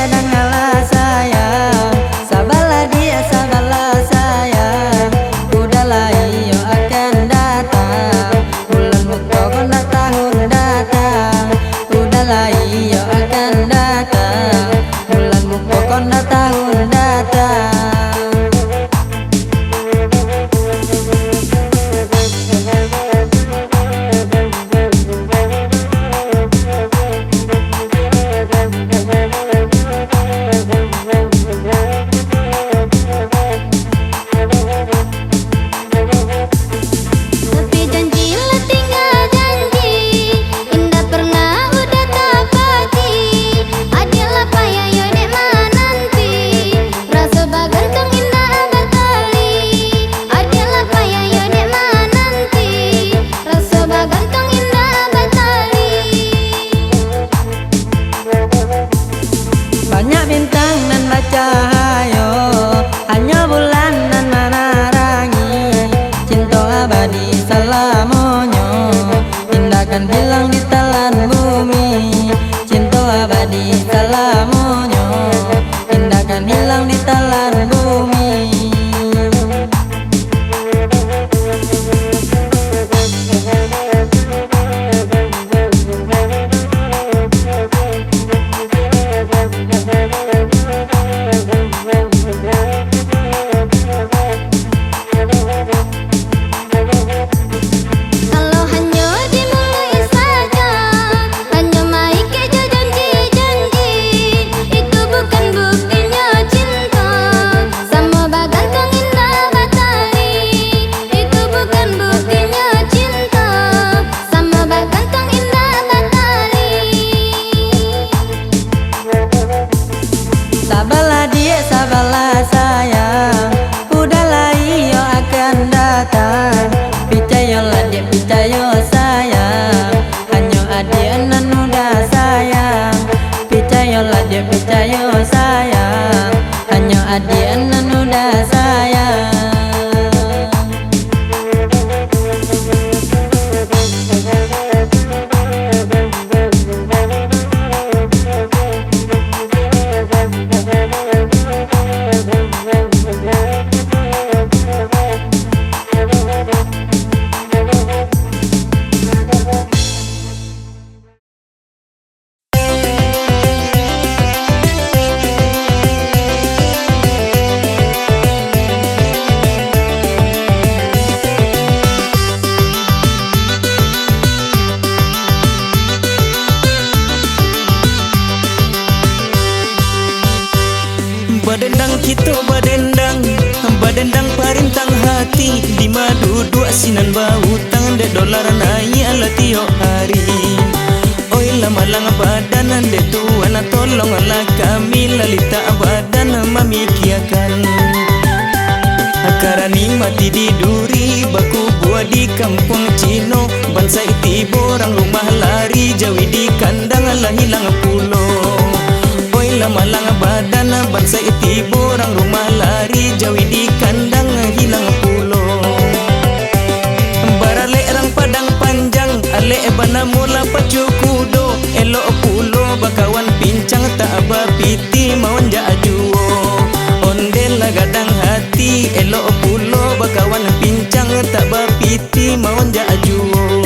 dan ngalah sayang. Sabarlah dia, sabarlah sayang. Udahlah iyo akan datang, bulan Oktober tahun datang. Udahlah iyo akan datang, bulan Oktober tahun datang. Tapi janjilah tinggal janji, indah pernah udah tapati. Adalah payayo dek mananti, rasa bagantong indah batali. Adalah payayo dek mananti, rasa bagantong indah batali. Banyak bintang nan bercahaya, hanya bulan nan menerangi. Cinta abadi selamanya, indahkan hilang di telan bumi. Cinta abadi selamanya, indahkan hilang di telan bumi. Kalau hanya dimulai saja, hanya main keja janji-janji, itu bukan buktinya cinta. Sama bagantong indah batali, itu bukan buktinya cinta. Sama bagantong indah batali. Sabarlah dia, sabarlah sayang. Udahlah iyo akan datang. Percayalah dia, percaya sayang. Hanya adia nan udah sayang. Percayalah dia, percaya sayang. Hanya adia nan udah sayang. Badendang kita badendang, badendang parintang hati. Di madu dua sinan bau tangan de dolar naik ala tiap hari. Oi lama lang badanan de tuan tolong ala kami lalita badan memikiakan. Karani mati di duri baku buah di kampung Cino. Bangsa itibo orang rumah lari jawi di kandang ala hilang pulau. Oi lama lang badan bangsa itibo orang rumah lari jawi di kandang hilang pulau. Barale orang padang panjang ale bana mula pacu kudo. Elok pulau bakawan pincang tak bapiti mau jajuo. Ondel gadang hati elok pulau bakawan pincang tak bapiti mau jajuo.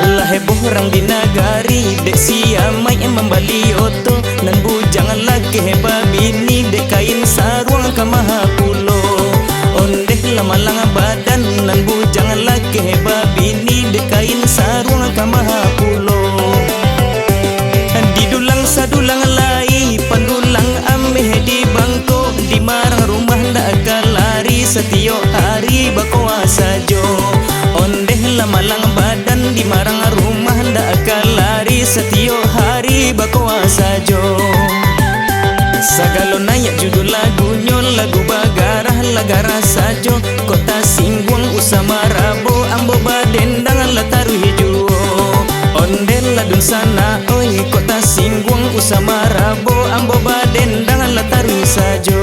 Lah heboh orang di nagari dek siamai membali oto. Nan bujang lagi heba bini dek kain sarung ke maha pulo. Ondeh lama lang badan nan bujang lagi heba bini dek kain sarung ke maha pulo. Di dulang sadulang lai pandulang ameh di bangko. Di marang rumah ndak lari setiap hari bakoa sajo. Ondeh lama lang badan di marang rumah ndak lari setiap hari bakoa sajo. Sagalo nayak judul lagunya lagu bagarah lagara sajo. Kota Singguang usama rabo ambo badendang lataru hijuo. Ondel ladun sana oi kota Singguang usama rabo ambo badendang lataru sajo.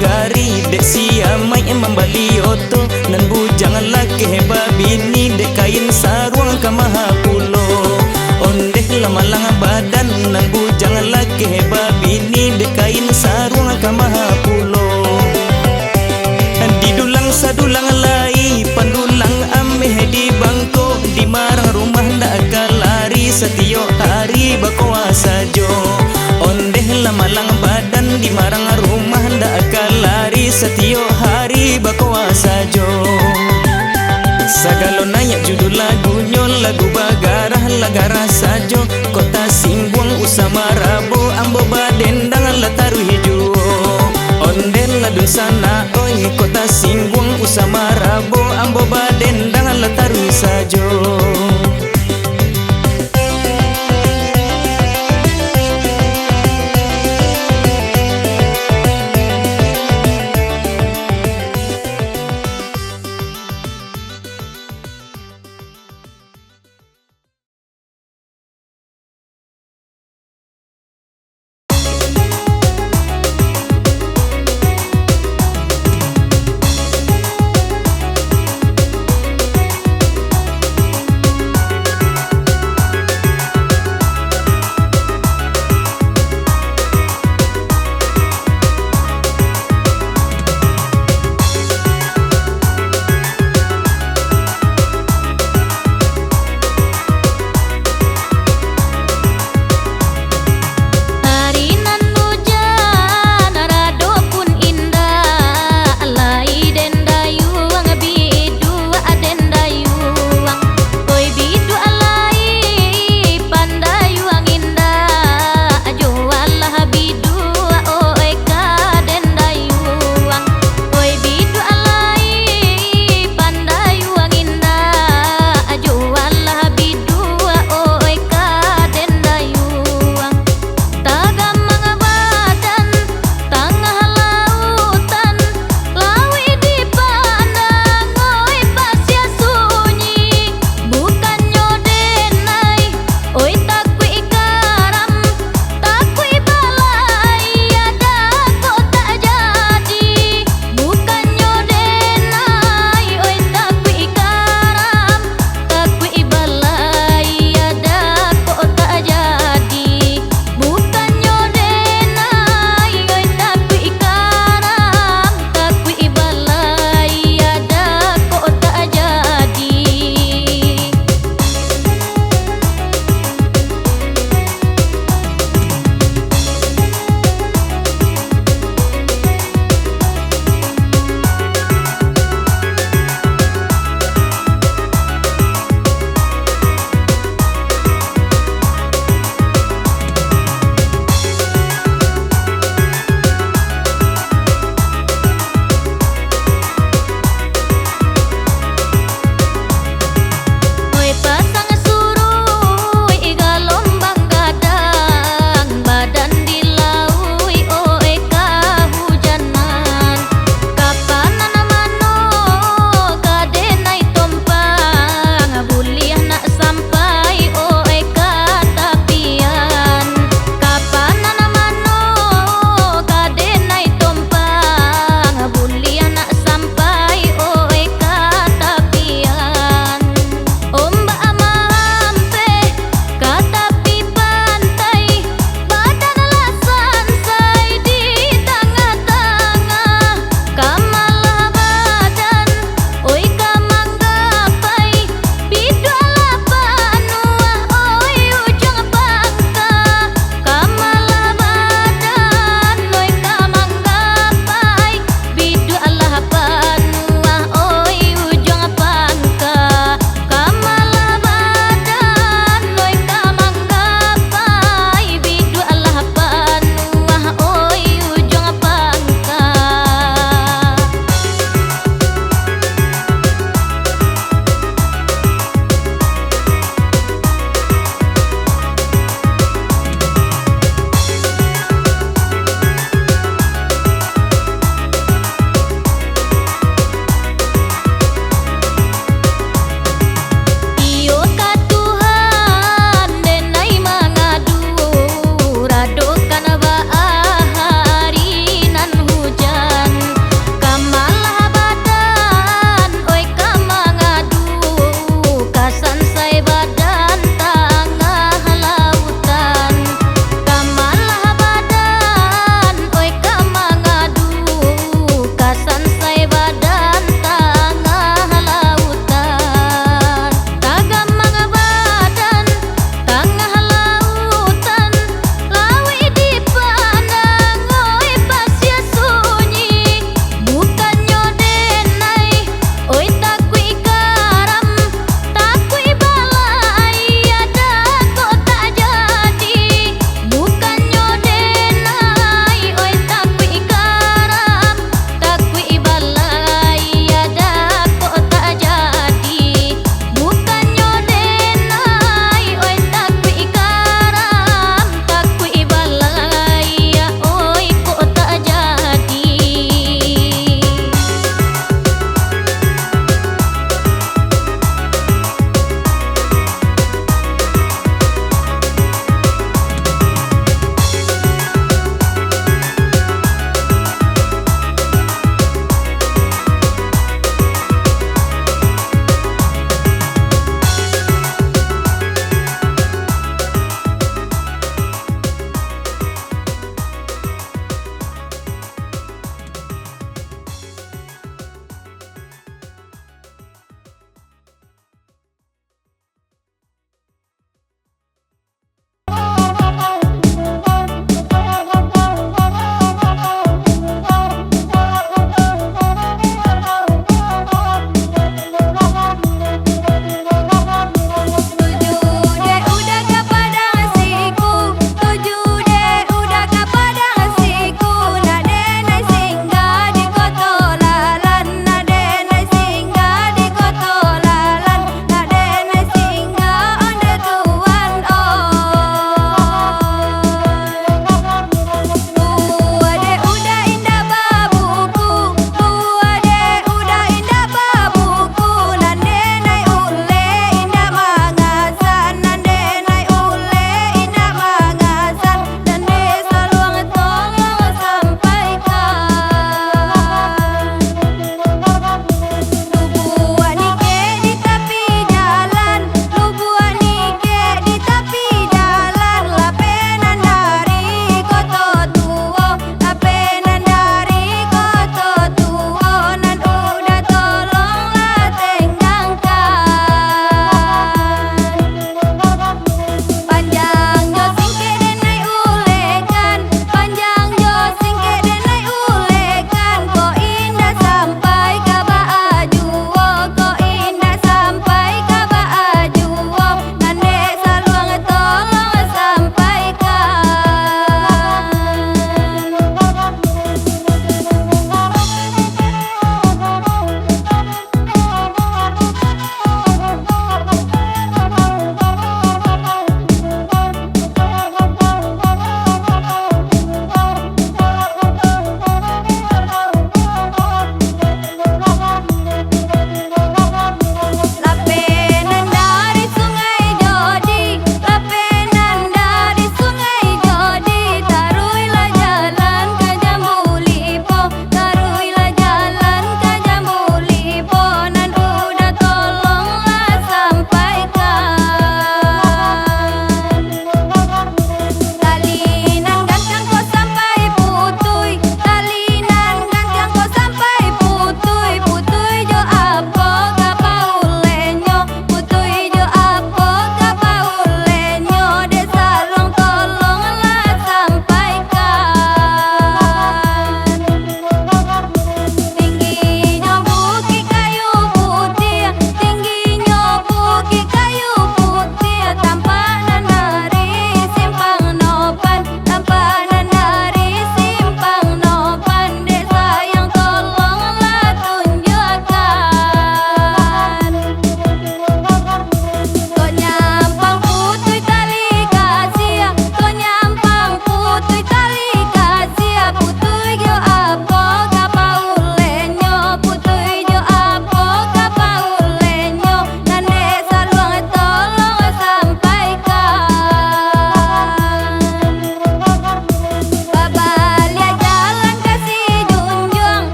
gari dek siamai membali oto nan bujang laki heba bini dek kain sarung kamaha pulo ondeh lamalang badan nan bujang laki heba bini dek kain sarung kamaha pulo di dulang sadulang lai pandulang ameh di bangko di marang rumah ndak lari setiap hari bakoa sajo ondeh lamalang badan di marang rumah ndak lari setiap hari bakoa sajo sagalo nayak judul lagunya lagu bagarah lagara sajo kota singguang usama rabo ambo badendang lataru hijau ondel ladun sana oi kota singguang usama rabo ambo badendang lataru sajo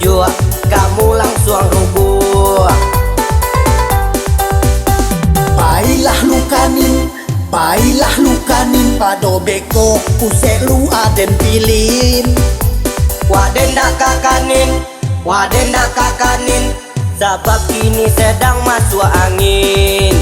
tujuh kamu langsung rubuh. Baiklah lukanin pado beko usek lu aden pilin. Waden dak kakanin sebab kini sedang masuk angin.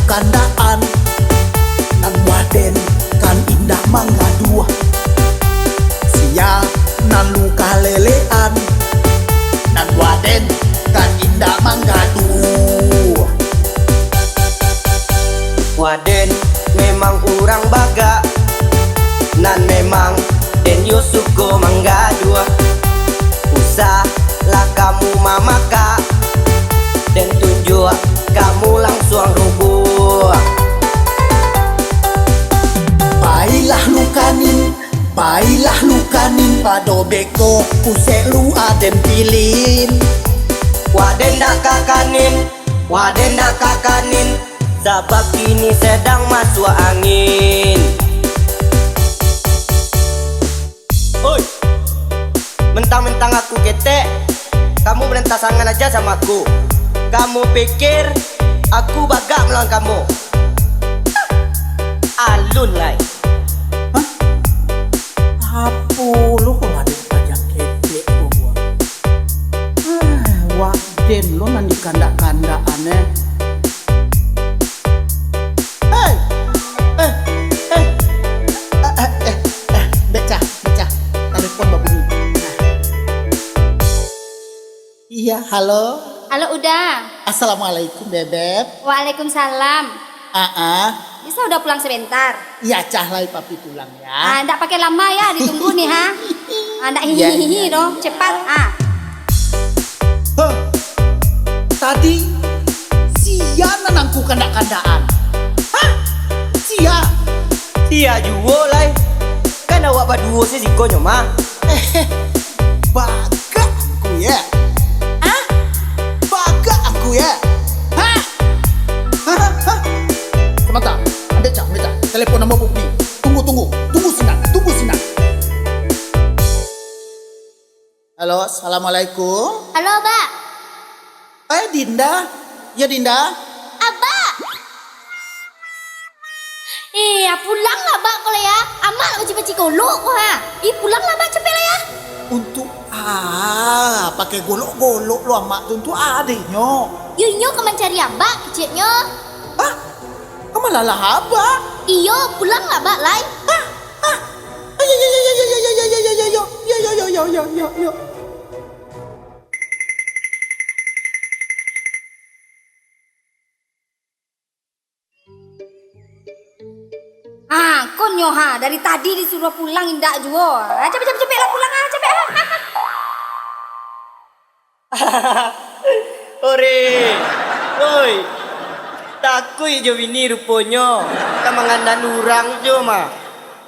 Kandaan nan waden kan indah mangga dua. Sia nan luka lelean nan waden kan indah mangga dua. Waden memang urang baga nan memang den yo suko mangga dua. Usah lah kamu mamaka dan tunjuk kamu langsung rubuh. Baiklah lukanin pado beko usek lu aden pilin. Waden dak kakanin sebab kini sedang masuk angin. Oi, mentang-mentang aku ketek, kamu berentasangan aja sama aku. Kamu pikir aku bagak melawan kamu? Alun lai. Apa lu kok ada pajak ketek gua? Waden lu mandi kanda-kanda aneh. Beca, telepon babu ini. Iya, halo. Halo udah. Assalamualaikum bebek. Waalaikumsalam. Bisa udah pulang sebentar. Iya cah lai papi pulang ya. Ndak pakai lama ya ditunggu nih ha. Ndak hihihi dong, cepat. Tadi sia nanangku kanda-kandaan. Hah? Sia juwo lai. Kan awak baduo sih sikonyo mah. Baga aku ya. Baga aku ya. Hah? Sebentar. Beca. Telepon nama Bukni. Tunggu senang. Halo, assalamualaikum. Halo, Mbak. Dinda. Ya Dinda. Abah. Iya, pulanglah Mbak kalau ya. Amal baca-baca golok kok ha. Pulanglah Mbak cepet lah ya. Untuk pakai golok-golok lo amak untuk adiknya. Yo ke mencari Mbak kecilnya. Kamu lalah apa? Iyo, pulanglah Mbak lai. Yo. Konyo ha, dari tadi disuruh pulang indak juo. Cepet lah pulang cepet. Oi. Takui jo bini rupanya. Kamangandan urang jo mah.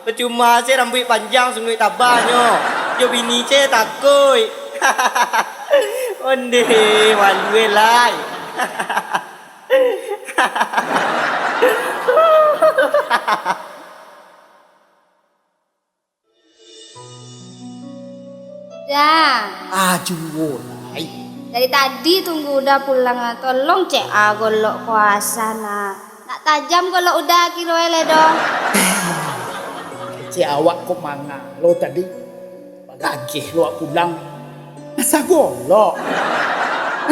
Percuma saya rambut panjang sungguh tabanyo. Jo bini saya takui. Onde malu lai. Dah. Juwo lai. Dari tadi tunggu udah pulang. Tolong cek golok kuasa nak. Nak tajam kalau udah kiroele dong. Si awak kok manga lo tadi bagagih lo pulang. Masa golok.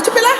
Cepet lah.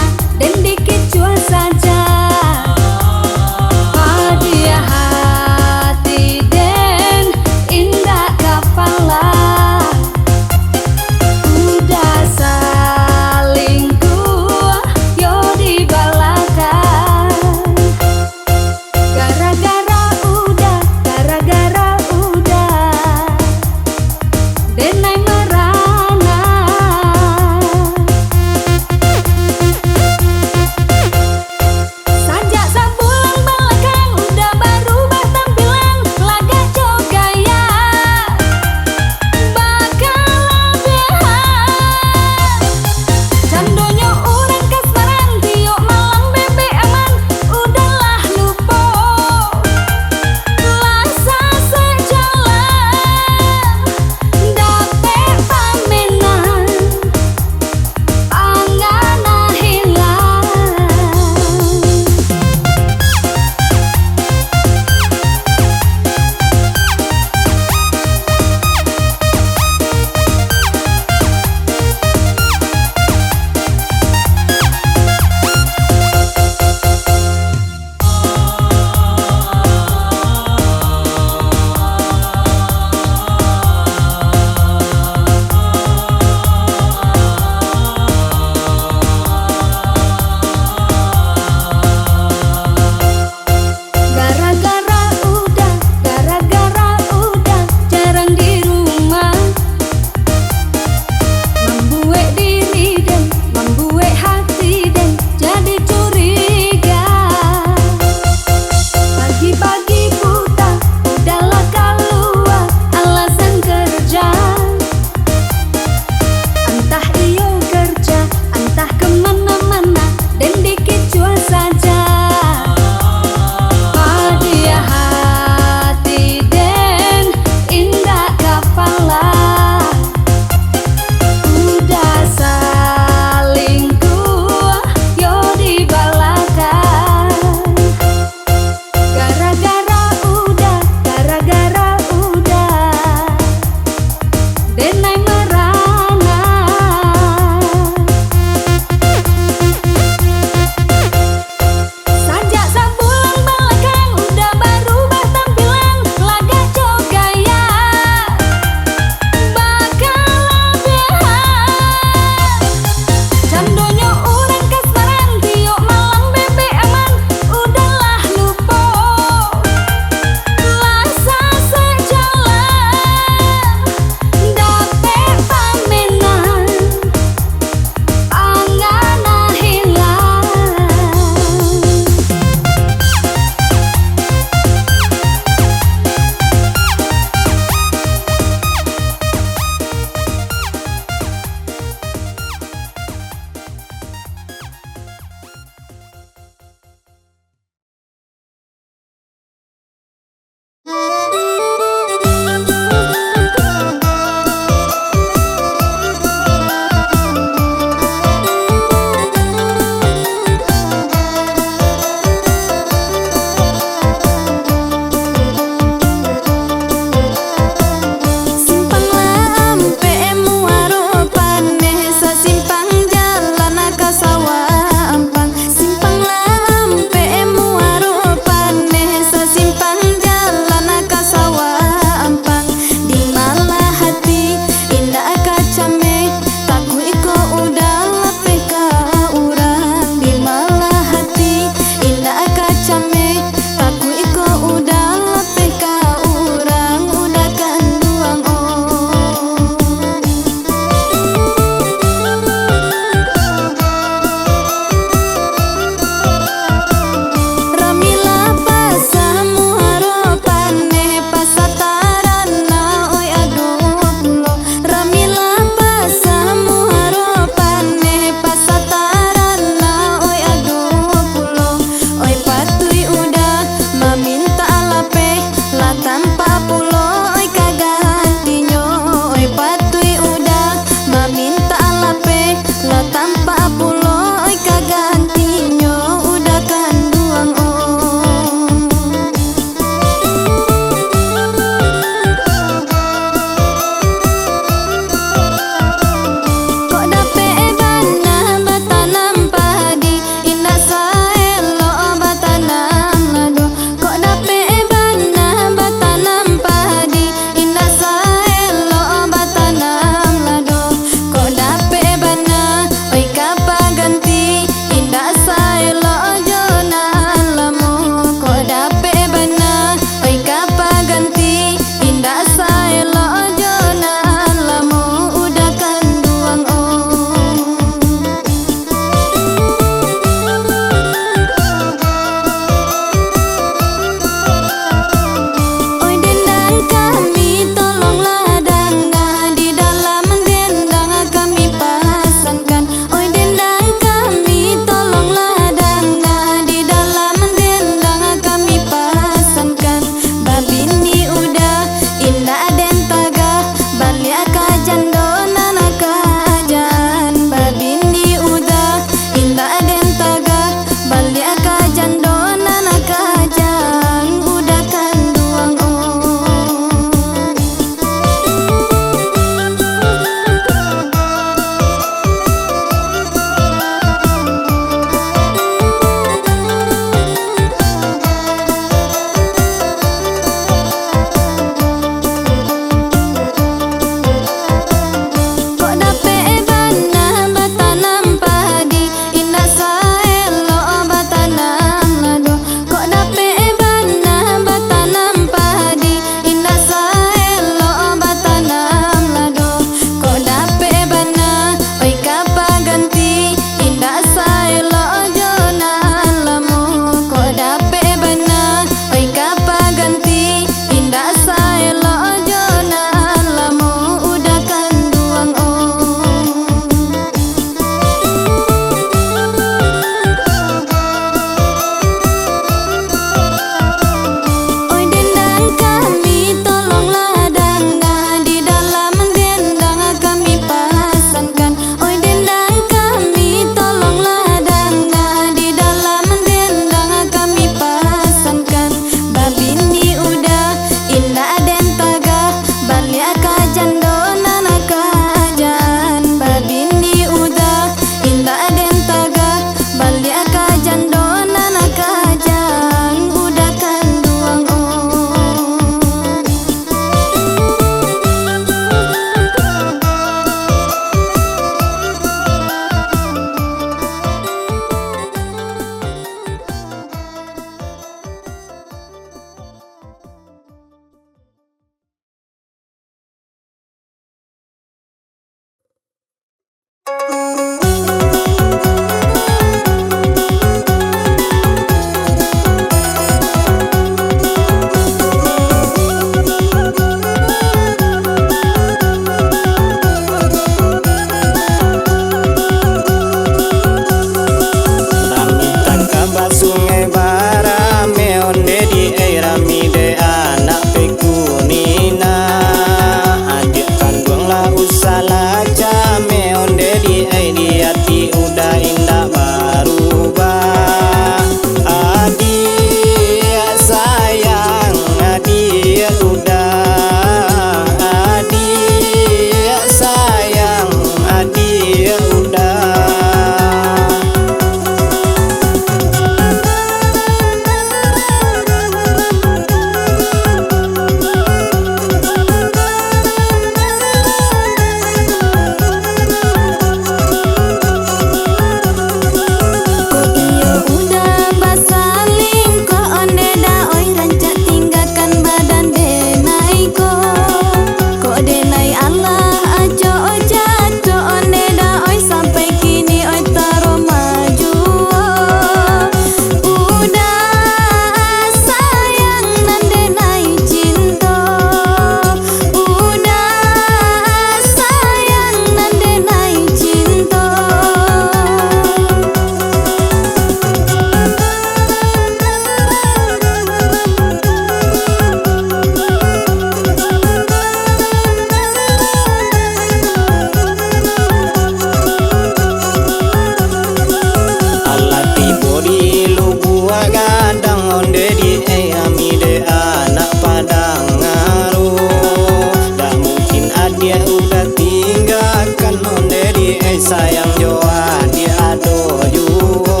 sayang jo adi ado juo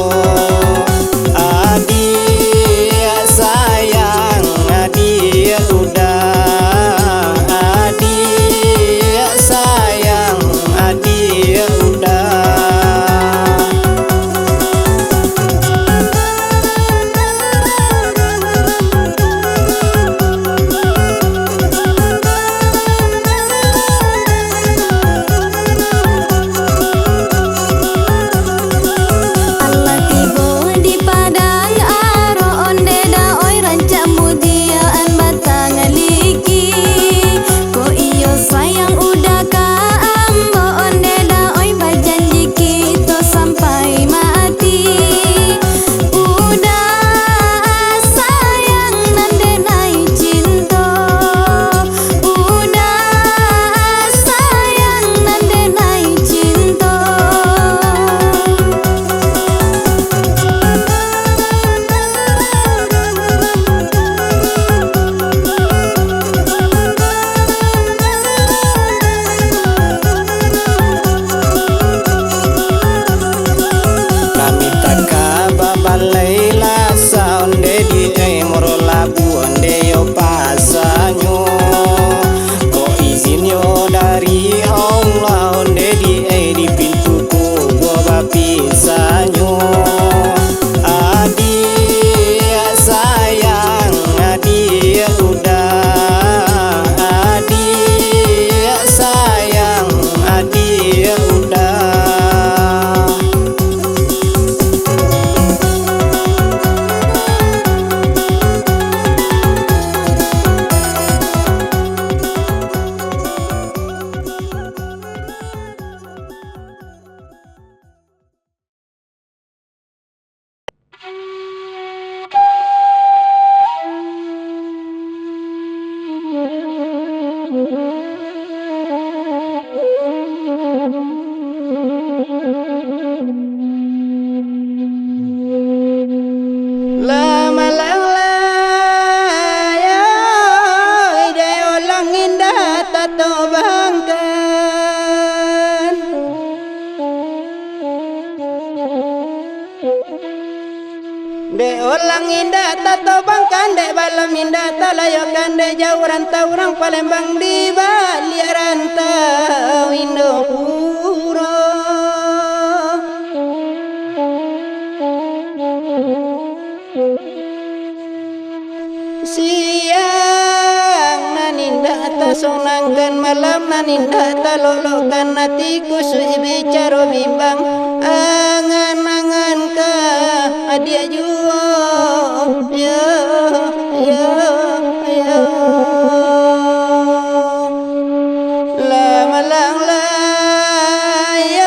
adi sayang adi udah adi sayang adi udah Allah tibo di padang aro onde da oi rancak mudiaan batang liki ko iyo sayang udah ka ambo onde da oi bajanji kita sampai mati udah sayang nande nai cinta udah sayang nande nai cinta Kami taka babalai lasa onde di moro labu onde yo pasanyo ko izin yo dari Allah onde di pintuku gua bapisanyo adi sayang adi udah adi sayang adi udah Lama lalaya ide ulang indah tato bangkan de ulang indah tato bangkan de balam indah talayokan de jauh rantau orang Palembang di Bali rantau Indopuro siang naninda tasonangkan malam naninda talolokan hatiku sui bicara bimbang angan-angan ka adia juo ya ya ya lama lang layoy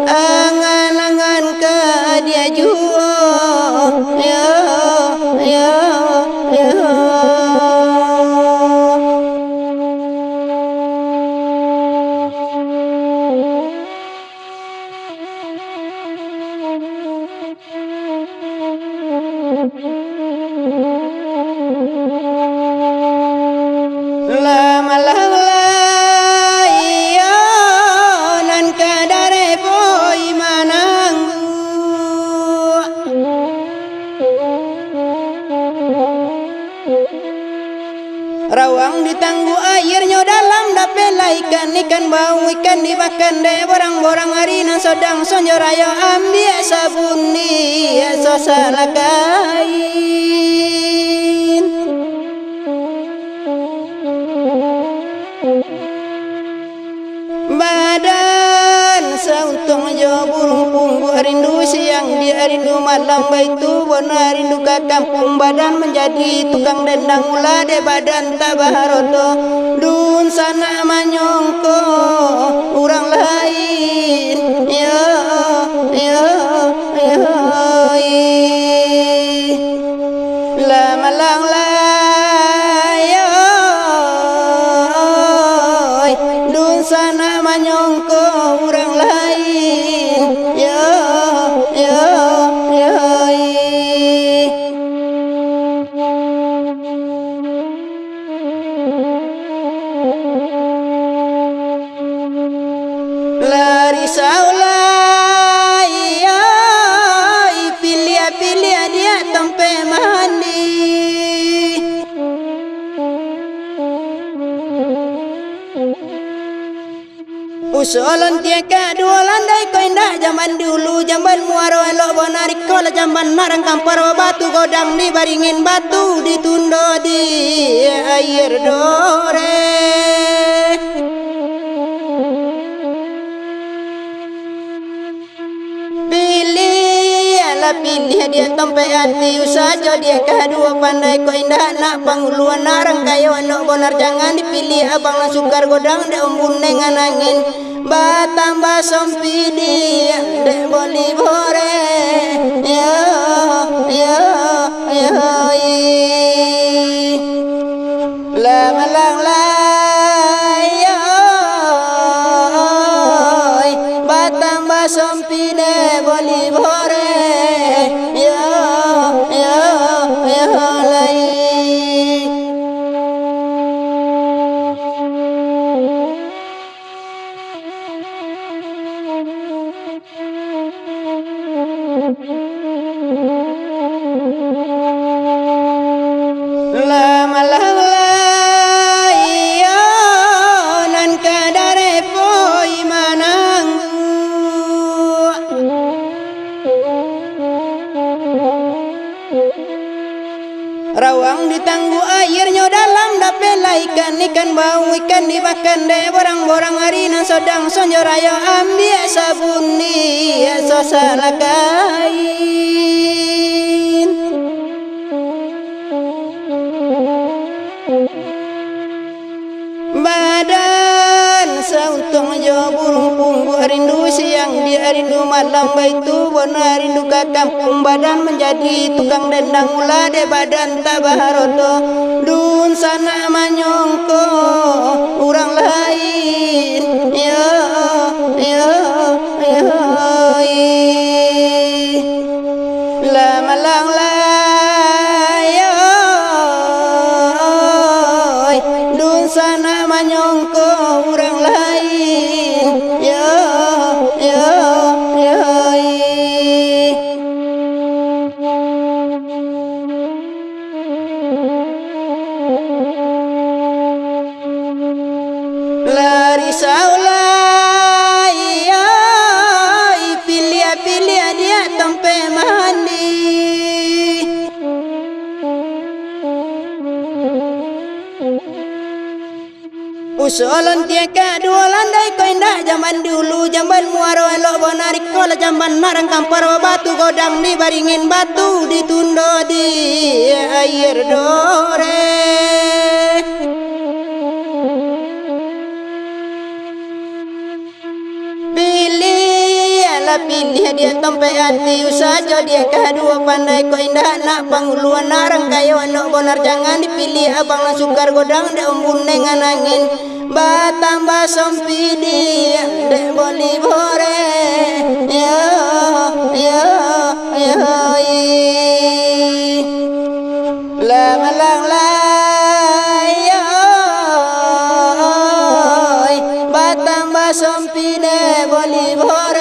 angan-angan ka adia juo ya ya ya lama lang layo nan kadare boy mananggu rawang di tanggu airnya dalam dapela ikan bau ikan dimakan de borang-borang harina sodang sonjo rayo ambil sabun dia sosala kain badan sauntung jo burung punggu rindu siang dia rindu malam baitu bona rindu ke kampung badan menjadi tukang dendang ulah de badan tabaroto dun sana manyongko orang lain ya ya ya lama lang layoy dun sana manyongko orang lain ya ya ya lari saulai pilih dia tempe mandi usolon tiaka dua landai ko indah zaman dulu zaman muaro elok bonarik kola zaman narang kampar batu godang di baringin batu ditundo di air dore pilih dia tempe hati usaha dia kedua pandai ko indah nak panguluan narang kayo anak bonar jangan dipilih abang lang sukar godang de umbun dengan angin batambah sompidi de boli bore yo yo yo la malang la batambah sompide boli bore rawang di tangguh airnya dalam dapela ikan bau ikan dimakan de borang-borang harina sodang sonjo rayo ambil sabuni sosala kain badan sauntung jo burung punggu rindu siang dia rindu malam baitu bona rindu ke kampung badan menjadi tukang dendang ulah de badan tabaharoto dun sana manyongko orang lain yo yo yo lama lang layo dun sana manyongko orang lain yo yo yo lari saulai pilih dia tempe mandi usolon tiaka dua landai ko indah zaman dulu zaman muaro elok bonarik kola zaman narang kampar batu godang di baringin batu ditundo di air dore pilih dia tempe hati usaha dia kedua pandai ko indah nak panguluan narang kayo anak bonar jangan dipilih abang lang sukar godang de umbun dengan angin batambah sompidi de boli bore yo yo yo la malang la batambah sompide boli bore